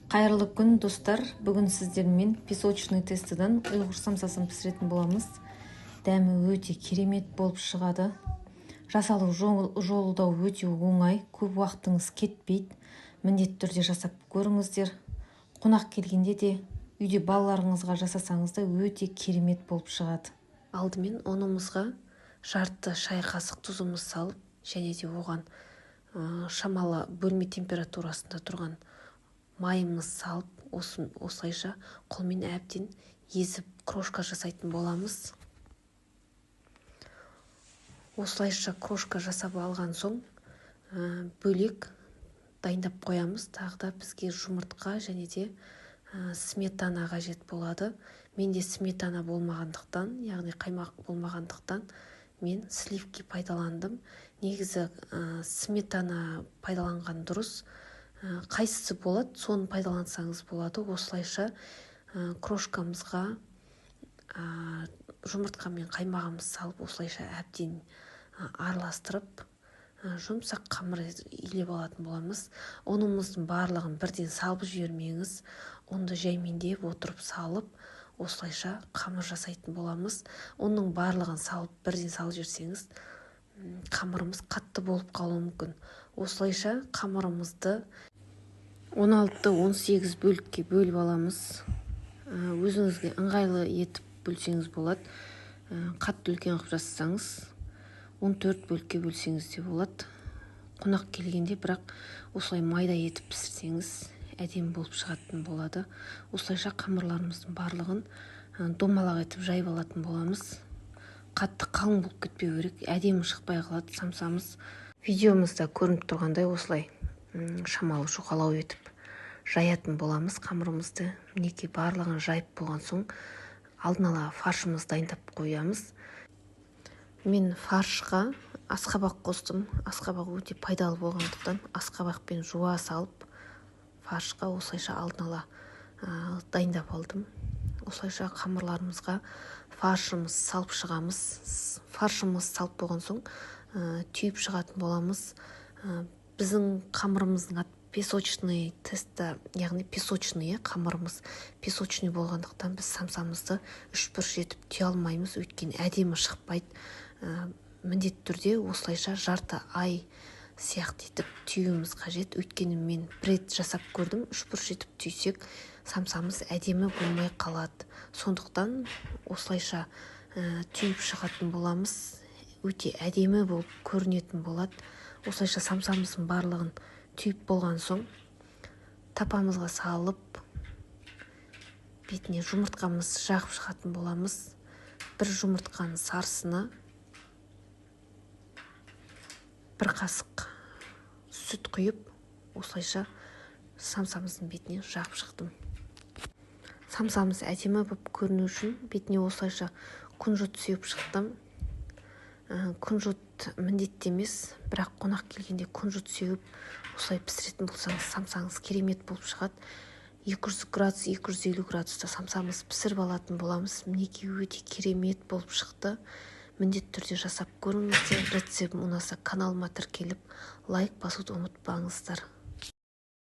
Қайырлы күн достар, бүгін сіздермен песочный тестіден ұйғыр самсасын пісіретін боламыз. Дәмі өте керемет болып шығады. Жасалу жолы да өте оңай, көп уақытыңыз кетпейді. Міндетті түрде жасап көріңіздер. Қонақ келгенде де үйде балаларыңызға жасасаңыз да өте керемет болып шығады. Алдымен ұнымызға жарты шай қасық тұзымыз салып, және де оған шамалы бөлме температурасында тұрған майымыз салып, осылайша қолмен әбден езіп крошка жасайтын боламыз. Осылайша крошка жасап алған соң бөлек дайындап қоямыз. Тағы да бізге жұмыртқа және де сметана қажет болады. Менде сметана болмағандықтан, яғни қаймақ болмағандықтан мен сливки пайдаландым. Негізі сметана пайдаланған дұрыс. Қайсысы болады, соны пайдалансаңыз болады. Осылайша крошкамызға жұмыртқа мен қаймағымыз салып, осылайша әбден араластырып, жұмсақ қамыр илеп алатын боламыз. Ұнымыздың барлығын бірден салып жібермеңіз. Ұнды жәймендеп отырып салып, осылайша қамыр жасайтын боламыз. Оның барлығын салып, бірден салып жіберсеңіз, қамырымыз қатты болып қалуы мүмкін. Осылайша қамырымызды 16-18 бөлікке бөліп аламыз. Өзіңізге ыңғайлы етіп бөлсеңіз болады. Қатты үлкен қылып жасасаңыз 14 бөлікке бөлсеңіз де болады. Қонақ келгенде бірақ осылай майда етіп пісірсеңіз әдемі болып шығатын болады. Осылайша қамырларымыздың барлығын домалақ етіп жайып алатын боламыз. Қатты қалың болып кетпеу керек, әдемі шықпай қалады самсамыз. Видеомызда көрініп тұрғандай осылай шамалы жұқалау етіп жаятын боламыз қамырымызды. Мінекей барлығын жайып болған соң алдын ала фаршымызды дайындап қоямыз. Мен фаршқа асқабақ қостым. Асқабақ өте пайдалы болғандықтан асқабақпен жуа салып фаршқа осылайша алдын ала дайындап алдым. Осылайша қамырларымызға фаршымыз салып шығамыз. Фаршымыз салып болған соң түйіп шығатын боламыз. Біздің қамырымыздың аты песочный тесті, яғни песочный қамырымыз. Песочный болғандықтан біз самсамызды үшбұрыш етіп түйе алмаймыз, өйткені әдемі шықпайды. Міндетті түрде осылайша жарты ай сияқты етіп түйуіміз қажет. Өйткені мен бір рет жасап көрдім, үшбұрыш етіп түйсек самсамыз әдемі болмай қалады. Сондықтан осылайша түйіп шығатын боламыз. Өте әдемі болып көрінетін болады. Осылайша самсамыздың барлығын түйіп болған соң тапамызға салып, бетіне жұмыртқамыз жағып шығатын боламыз. Бір жұмыртқаның сарысына бір қасық сүт құйып, осылайша самсамыздың бетіне жағып шықтым. Самсамыз әдемі болып көріну үшін бетіне осылайша күнжіт сүйіп шықтым. Күнжіт міндетті емес, бірақ қонақ келгенде күнжіт сеуіп осылай пісіретін болсаңыз самсаңыз керемет болып шығады. 200 градус, 250 градуста самсамыз пісіріп алатын боламыз. Мінекей өте керемет болып шықты. Міндетті түрде жасап көріңіздер. Рецептім ұнаса каналыма тіркеліп лайк басуды ұмытпаңыздар.